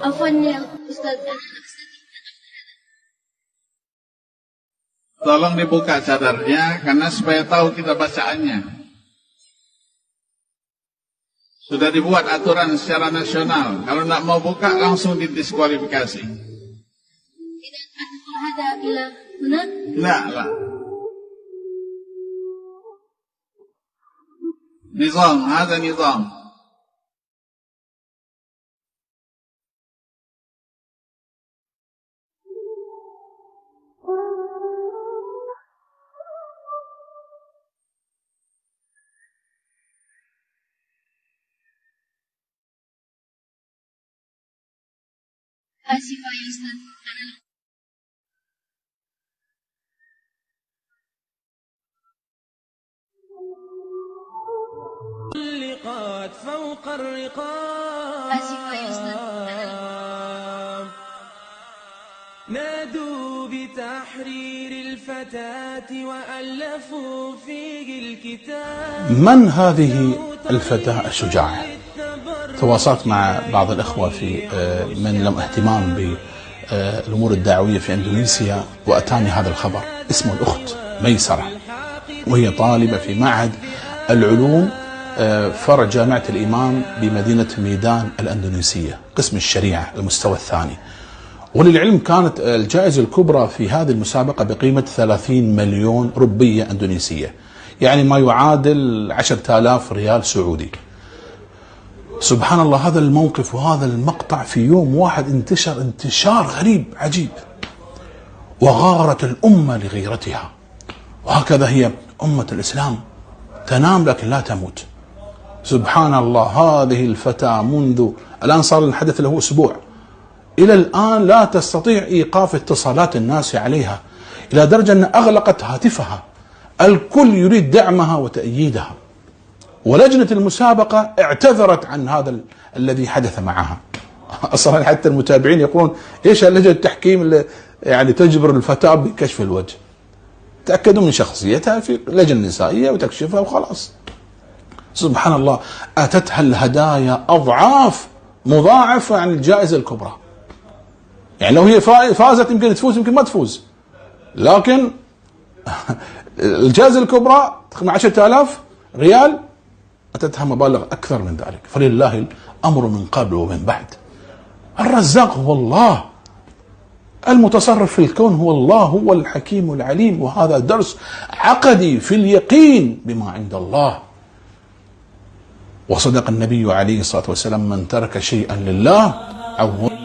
Afwan ya Ustaz. Tolong dibuka cadarnya karena supaya tahu kita bacaannya. Sudah dibuat aturan secara nasional. Kalau tidak mau buka langsung didiskualifikasi. Tidak ada bila benar? Tidak lah. Nizam, ada nizam. Asifah ya Ustaz. فوق الرقاب Asifah ya Ustaz. نادوا بتحرير الفتاة وألفوا فيه الكتاب. من هذه الفتاة الشجاعة؟ تواصلت مع بعض الإخوة من لهم اهتمام بالأمور الدعوية في إندونيسيا، وأتاني هذا الخبر. اسمه الأخت ميسرة، وهي طالبة في معهد العلوم فرع جامعة الإمام بمدينة ميدان الأندونيسية، قسم الشريعة المستوى الثاني. وللعلم كانت الجائزة الكبرى في هذه المسابقة بقيمة 30 مليون روبية أندونيسية، يعني ما يعادل 10,000 ريال سعودي. سبحان الله، هذا الموقف وهذا المقطع في يوم واحد انتشر انتشار غريب عجيب، وغارت الأمة لغيرتها. وهكذا هي أمة الإسلام، تنام لكن لا تموت. سبحان الله، هذه الفتاة منذ الآن صار الحدث له أسبوع، إلى الآن لا تستطيع إيقاف اتصالات الناس عليها، إلى درجة أن أغلقت هاتفها. الكل يريد دعمها وتأييدها، ولجنة المسابقة اعتذرت عن هذا الذي حدث معها. أصلا حتى المتابعين يقولون إيش لجنة التحكيم اللي يعني تجبر الفتاة بكشف الوجه؟ تأكدوا من شخصيتها في لجنة نسائية وتكشفها وخلاص. سبحان الله، أتتها الهدايا أضعاف مضاعفة عن الجائزة الكبرى. يعني لو هي فازت يمكن تفوز يمكن ما تفوز، لكن الجائزة الكبرى 10,000 ريال أتتها مبالغ أكثر من ذلك. فلله الأمر من قبل ومن بعد. الرزاق هو الله، المتصرف في الكون هو الله، هو الحكيم العليم. وهذا درس عقدي في اليقين بما عند الله. وصدق النبي عليه الصلاة والسلام: من ترك شيئا لله عوض